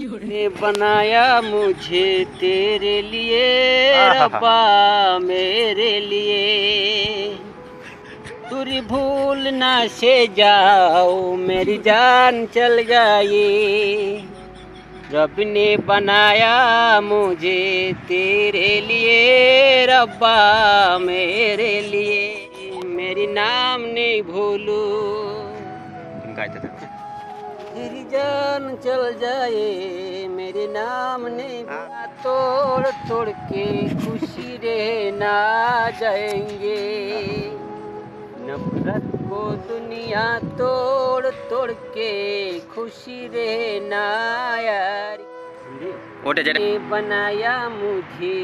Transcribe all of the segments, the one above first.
ने बनाया मुझे तेरे लिए रब्बा मेरे लिए तुरी भूल ना से जाओ मेरी जान चल जाए रब ने बनाया मुझे तेरे लिए रब्बा मेरे लिए मेरी नाम नहीं भूलू तेरी जान चल जाए मेरे नाम नहीं तोड़ तोड़ के खुशी रहना जाएंगे नफरत को दुनिया तोड़ तोड़ के खुशी रहना यार ওটা যেটা বানায়া মুঝে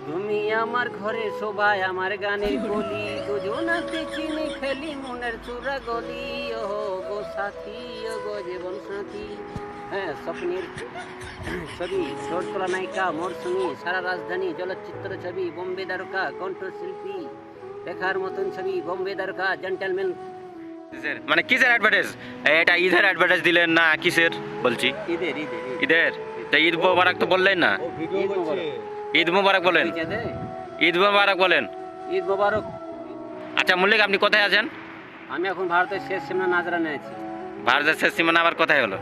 তুমি আমার ঘরে সবাই আমার গানের গলি দুজনাতে চিনি খেলি মনের চূড়া গলি ও গো সাথী ও গো জীবন সাথী হ্যাঁ স্বপ্নের ছবি শরৎতলা নায়িকা মরশুমি সারা রাজধানী চলচ্চিত্র ছবি বোম্বে দ্বারকা কণ্ঠশিল্পী দেখার মতন ছবি বোম্বে দ্বারকা জেন্টলম্যান মানে কিসের অ্যাডভার্টাইজ এটা ঈদের অ্যাডভার্টাইজ দিলেন না কিসের বলছি ঈদের ঈদের তো ঈদ মোবারক তো বললেন না ঈদ মোবারক বলেন ঈদ মোবারক বলেন ঈদ মোবারক আচ্ছা মল্লিক আপনি কোথায় আছেন আমি এখন ভারতের শেষ সীমানা নাজরানে আছি ভারতের শেষ সীমানা আবার কোথায় হলো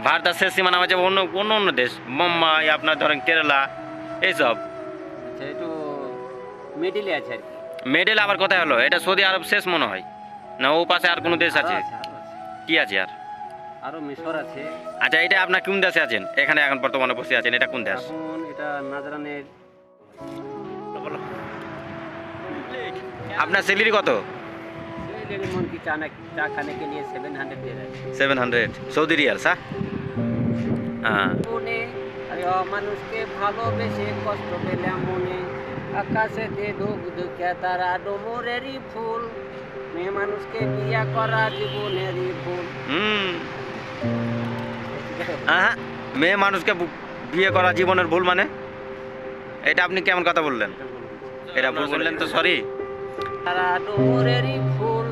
ভারতের শেষ সীমানা হচ্ছে অন্য অন্য দেশ মুম্বাই আপনার ধরেন কেরালা এইসব আচ্ছা একটু মিডিলে আছে আর কি মেডেল আবার কোথায় হলো এটা সৌদি আরব শেষ মনে হয় না ও পাশে আর কোনো দেশ আছে কি আছে আর আরো মিশর আছে আচ্ছা এটা আপনার কোন দেশে আছেন এখানে এখন বর্তমানে বসে আছেন এটা কোন দেশ এখন এটা নাজরানের আপনার স্যালারি কত मन की चा खाने के लिए 700 दे रहे हैं 700 সৌদি রিয়াল হ্যাঁ মনে আরে মানুষকে ভালোবেসে কষ্ট পেলাম মনে আকাশে দে ধুক ধুকিয়া তারা ডোমরেরই ফুল মেয়ে মানুষকে বিয়া করা জীবনেরই ভুল হ্যাঁ মেয়ে মানুষকে বিয়ে করা জীবনের ভুল মানে এটা আপনি কেমন কথা বললেন এটা ভুল বললেন তো সরি তারা ডোমরেরই ফুল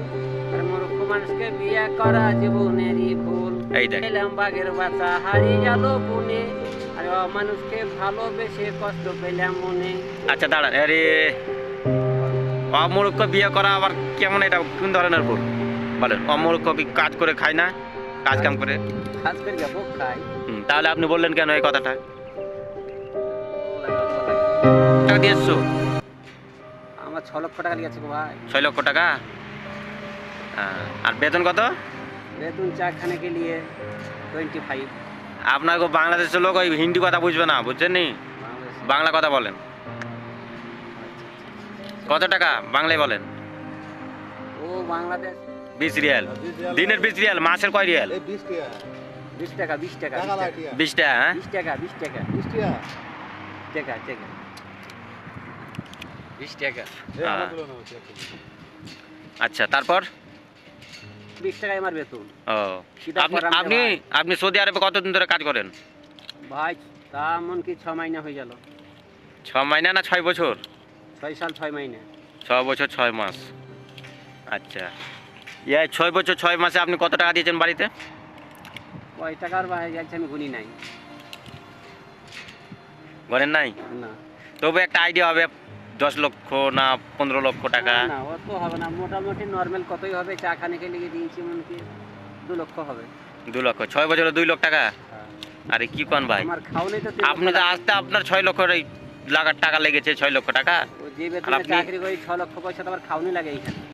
আর মূর্খ মানুষকে বিয়া করা জীবনেরই ভুল এই দেখ পেলাম বাঘের বাচ্চা হারিয়ে গেল বনে আর মানুষকে ভালোবেসে কষ্ট পেলাম মনে আচ্ছা দাঁড়ান আরে অমূর্খ বিয়ে করা আবার কেমন এটা কোন ধরনের ভুল বলেন অমূর্খ কাজ করে খায় না কাজ কাম করে কাজ করে যাবো খাই তাহলে আপনি বললেন কেন এই কথাটা টাকা দিয়েছো আমার 6 লক্ষ টাকা লিখেছে গো ভাই 6 লক্ষ টাকা আর বেতন কত বেতন চা খানে কে লিয়ে 25 আপনার গো বাংলাদেশের লোক ওই হিন্দি কথা বুঝবে না বুঝছেন নি বাংলা কথা বলেন কত টাকা বাংলায় বলেন ও বাংলাদেশ 20 রিয়াল দিনের 20 রিয়াল মাসের কয় রিয়াল 20 টাকা 20 টাকা হ্যাঁ 20 টাকা 20 টাকা আচ্ছা তারপর 20 টাকায় আমার বেতন ও আপনি আপনি সৌদি আরবে কতদিন ধরে কাজ করেন ভাই তা মন কি 6 মাস হয়ে গেল 6 মাস না 6 বছর 6 সাল 6 মাস 6 বছর 6 মাস আচ্ছা এই 6 বছর 6 মাসে আপনি কত টাকা দিয়েছেন বাড়িতে কয় টাকার ভাই যাচ্ছে আমি গুনি নাই বলেন নাই না তবে একটা আইডিয়া হবে 10 লক্ষ না 15 লক্ষ টাকা না অত হবে না মোটামুটি নরমাল কতই হবে চা খানে কে লিখে দিয়েছি মন কি 2 লক্ষ হবে 2 লক্ষ 6 বছরে 2 লক্ষ টাকা আরে কি কোন ভাই আমার খাওয়ানি তো আপনি তো আসতে আপনার 6 লক্ষ লাগার টাকা লেগেছে 6 লক্ষ টাকা যে বেতনে চাকরি করি 6 লক্ষ পয়সা তো আমার খাওয়ানি লাগে এইখানে